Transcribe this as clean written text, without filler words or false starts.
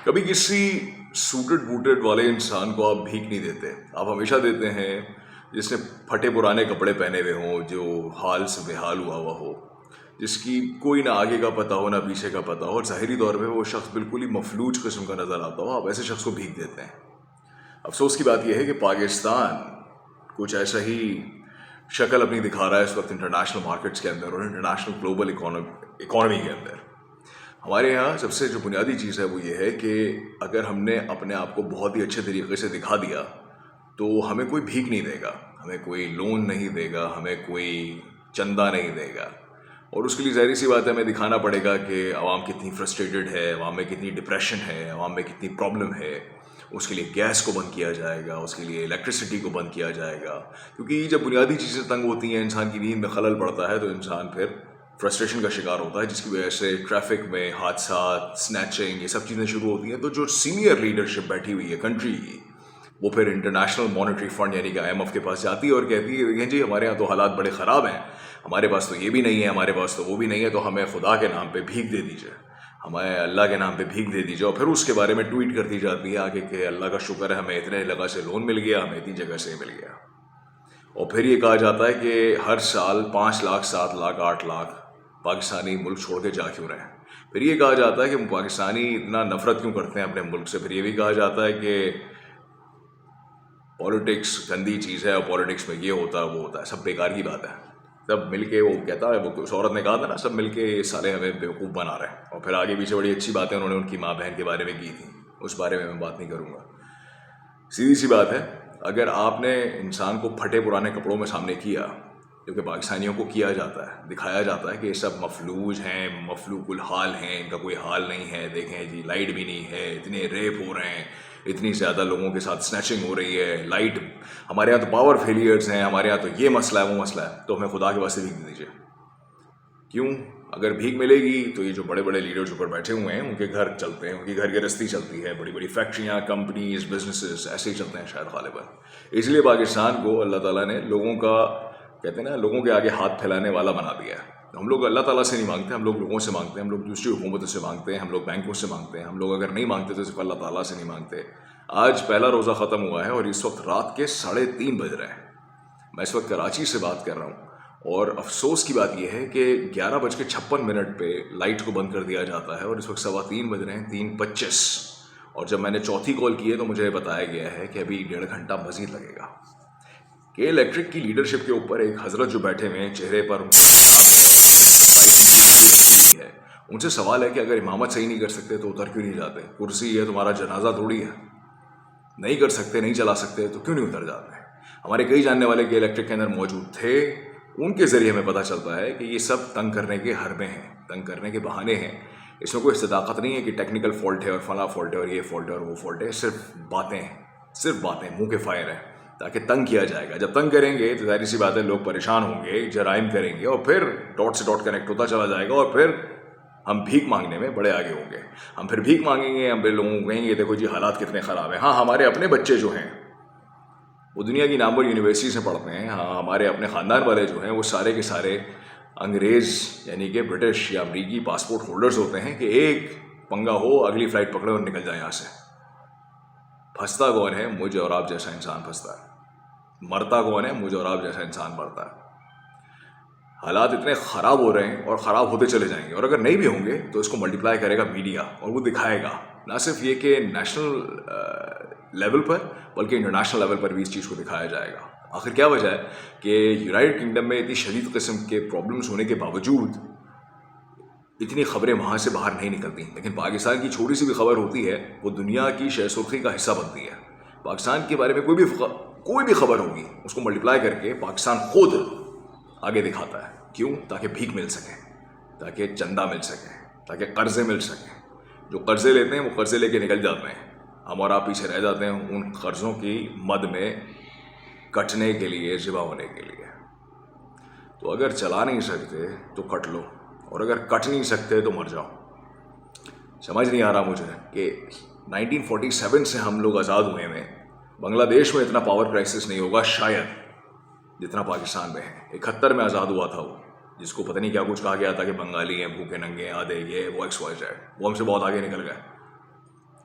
کبھی کسی suited booted والے انسان کو آپ بھیک نہیں دیتے، آپ ہمیشہ دیتے ہیں جس نے پھٹے پرانے کپڑے پہنے ہوئے ہوں، جو حال سے بے حال ہوا ہو، جس کی کوئی نہ آگے کا پتہ ہو نہ پیچھے کا پتہ ہو، اور ظاہری طور پہ وہ شخص بالکل ہی مفلوج قسم کا نظر آتا ہو، آپ ایسے شخص کو بھیک دیتے ہیں۔ افسوس کی بات یہ ہے کہ پاکستان کچھ ایسا ہی شکل اپنی دکھا رہا ہے اس وقت انٹرنیشنل مارکیٹس کے اندر اور انٹرنیشنل گلوبل اکانومی کے اندر۔ ہمارے یہاں سب سے جو بنیادی چیز ہے وہ یہ ہے کہ اگر ہم نے اپنے آپ کو بہت ہی اچھے طریقے سے دکھا دیا تو ہمیں کوئی بھیک نہیں دے گا، ہمیں کوئی لون نہیں دے گا، ہمیں کوئی چندہ نہیں دے گا، اور اس کے لیے ظاہری سی بات ہے ہمیں دکھانا پڑے گا کہ عوام کتنی فرسٹریٹڈ ہے، عوام میں کتنی ڈپریشن ہے، عوام میں کتنی پرابلم ہے۔ اس کے لیے گیس کو بند کیا جائے گا، اس کے لیے الیکٹریسٹی کو بند کیا جائے گا، کیونکہ جب بنیادی چیزیں تنگ ہوتی ہیں، انسان کی نیند میں خلل پڑتا ہے تو انسان پھر فرسٹریشن کا شکار ہوتا ہے، جس کی وجہ سے ٹریفک میں حادثات، سنیچنگ، یہ سب چیزیں شروع ہوتی ہیں۔ تو جو سینئر لیڈرشپ بیٹھی ہوئی ہے کنٹری کی، وہ پھر انٹرنیشنل مانیٹری فنڈ یعنی کہ IMF کے پاس جاتی ہے اور کہتی ہے دیکھیں جی ہمارے یہاں تو حالات بڑے خراب ہیں، ہمارے پاس تو یہ بھی نہیں ہے، ہمارے پاس تو وہ بھی نہیں ہے، تو ہمیں خدا کے نام پہ بھیک دے دیجیے، ہمیں اللہ کے نام پہ بھیک دے دیجیے، اور پھر اس کے بارے میں ٹویٹ کرتی جاتی ہے آگے کہ اللہ کا شکر ہے ہمیں اتنے جگہ سے لون مل گیا، ہمیں اتنی جگہ سے مل گیا۔ اور پھر یہ کہا جاتا ہے کہ ہر سال 5 لاکھ 7 لاکھ 8 لاکھ پاکستانی ملک چھوڑ کے جا کیوں رہے ہیں۔ پھر یہ کہا جاتا ہے کہ پاکستانی اتنا نفرت کیوں کرتے ہیں اپنے ملک سے۔ پھر یہ بھی کہا جاتا ہے کہ پالیٹکس گندی چیز ہے اور پالیٹکس میں یہ ہوتا ہے وہ ہوتا ہے، سب بیکار کی بات ہے۔ سب مل کے وہ کہتا ہے، وہ اس عورت نے کہا تھا نا، سب مل کے یہ سارے ہمیں بیوقوف بنا رہے ہیں، اور پھر آگے پیچھے بڑی اچھی باتیں انہوں نے ان کی ماں بہن کے بارے میں کی تھیں، اس بارے میں بات نہیں کروں گا۔ سیدھی سی بات ہے، اگر آپ نے انسان کو پھٹے پرانے کپڑوں میں سامنے کیا، جو کہ پاکستانیوں کو کیا جاتا ہے، دکھایا جاتا ہے کہ یہ سب مفلوج ہیں، مفلوق الحال ہیں، ان کا کوئی حال نہیں ہے، دیکھیں جی لائٹ بھی نہیں ہے، اتنے ریپ ہو رہے ہیں، اتنی زیادہ لوگوں کے ساتھ سنیچنگ ہو رہی ہے، لائٹ، ہمارے یہاں تو پاور فیلیئرز ہیں، ہمارے یہاں تو یہ مسئلہ ہے وہ مسئلہ ہے، تو ہمیں خدا کے واسطے بھیک دے دیجیے۔ کیوں؟ اگر بھیک ملے گی تو یہ جو بڑے بڑے لیڈرز اوپر بیٹھے ہوئے ہیں ان کے گھر چلتے ہیں، ان کی گھر گرستی چلتی ہے، بڑی بڑی فیکٹریاں، کمپنیز، بزنسز ایسے ہی چلتے ہیں شاید غالباً۔ اس لیے پاکستان کو اللہ تعالیٰ نے لوگوں کا، کہتے ہیں نا، لوگوں کے آگے ہاتھ پھیلانے والا بنا دیا ہے۔ ہم لوگ اللہ تعالیٰ سے نہیں مانگتے، ہم لوگ لوگوں سے مانگتے ہیں، ہم لوگ دوسری حکومتوں سے مانگتے ہیں، ہم لوگ بینکوں سے مانگتے ہیں، ہم لوگ اگر نہیں مانگتے تو صرف اللہ تعالیٰ سے نہیں مانگتے۔ آج پہلا روزہ ختم ہوا ہے اور اس وقت رات کے 3:30 بج رہے ہیں، میں اس وقت کراچی سے بات کر رہا ہوں، اور افسوس کی بات یہ ہے کہ 11:56 پہ لائٹ کو بند کر دیا جاتا ہے اور اس وقت 3:15 بج رہے ہیں، 3:25، اور جب میں نے چوتھی کال کی ہے تو مجھے بتایا گیا ہے کہ ابھی 1.5 گھنٹہ مزید لگے گا۔ کہ الیکٹرک کی لیڈرشپ کے اوپر ایک حضرت جو بیٹھے ہوئے ہیں، چہرے پر ہے، ان سے سوال ہے کہ اگر امامت صحیح نہیں کر سکتے تو اتر کیوں نہیں جاتے؟ کرسی ہے، تمہارا جنازہ تھوڑی ہے، نہیں کر سکتے، نہیں چلا سکتے تو کیوں نہیں اتر جاتے؟ ہمارے کئی جاننے والے کہ الیکٹرک کے اندر موجود تھے، ان کے ذریعے ہمیں پتہ چلتا ہے کہ یہ سب تنگ کرنے کے حربے ہیں، تنگ کرنے کے بہانے ہیں۔ اس میں کوئی صداقت نہیں ہے کہ ٹیکنیکل فالٹ ہے اور فلاں فالٹ ہے اور یہ فالٹ ہے اور وہ فالٹ ہے، صرف باتیں ہیں، صرف باتیں، منہ کے فائر ہیں، تاکہ تنگ کیا جائے گا۔ جب تنگ کریں گے تو ظاہر سی بات ہے لوگ پریشان ہوں گے، جرائم کریں گے، اور پھر ڈاٹ سے ڈاٹ کنیکٹ ہوتا چلا جائے گا، اور پھر ہم بھیک مانگنے میں بڑے آگے ہوں گے۔ ہم پھر بھیک مانگیں گے، ہم پھر لوگوں کو کہیں گے دیکھو جی حالات کتنے خراب ہیں۔ ہاں، ہمارے اپنے بچے جو ہیں وہ دنیا کی نامور یونیورسٹی سے پڑھتے ہیں، ہاں ہمارے اپنے خاندان والے جو ہیں وہ سارے کے سارے انگریز یعنی کہ برٹش یا امریکی پاسپورٹ ہولڈرز ہوتے ہیں کہ ایک پنگا ہو اگلی فلائٹ پکڑے اور نکل جائیں یہاں سے۔ پھنستا کون ہے؟ مجھے اور آپ جیسا انسان پھنستا ہے۔ مرتا کون ہے؟ مجھے اور آپ جیسا انسان مرتا ہے۔ حالات اتنے خراب ہو رہے ہیں اور خراب ہوتے چلے جائیں گے، اور اگر نہیں بھی ہوں گے تو اس کو ملٹیپلائی کرے گا میڈیا، اور وہ دکھائے گا نہ صرف یہ کہ نیشنل لیول پر بلکہ انٹرنیشنل لیول پر بھی اس چیز کو دکھایا جائے گا۔ آخر کیا وجہ ہے کہ یونائٹڈ کنگڈم میں اتنی شدید قسم کے پرابلمس ہونے کے باوجود اتنی خبریں وہاں سے باہر نہیں نکلتی، لیکن پاکستان کی چھوٹی سی بھی خبر ہوتی ہے وہ دنیا کی شہ سرخی کا حصہ بنتی ہے۔ پاکستان کے بارے میں کوئی بھی خبر ہوگی اس کو ملٹیپلائی کر کے پاکستان خود آگے دکھاتا ہے۔ کیوں؟ تاکہ بھیک مل سکے، تاکہ چندہ مل سکے، تاکہ قرضے مل سکیں۔ جو قرضے لیتے ہیں وہ قرضے لے کے نکل جاتے ہیں، ہم اور آپ پیچھے رہ جاتے ہیں ان قرضوں کی مد میں کٹنے کے لیے، ذبح ہونے کے لیے۔ تو اگر چلا نہیں سکتے تو کٹ لو، اور اگر کٹ نہیں سکتے تو مر جاؤ۔ سمجھ نہیں آ رہا مجھے کہ 1947 سے ہم لوگ آزاد ہوئے ہیں، بنگلہ دیش میں اتنا پاور کرائسس نہیں ہوگا شاید جتنا پاکستان میں ہے۔ 71 میں آزاد ہوا تھا وہ، جس کو پتہ نہیں کیا کچھ کہا گیا تھا کہ بنگالی ہیں، بھوکے ننگے، آدھے یہ وہ ایکس وائی زیڈ، وہ ہم سے بہت آگے نکل گئے،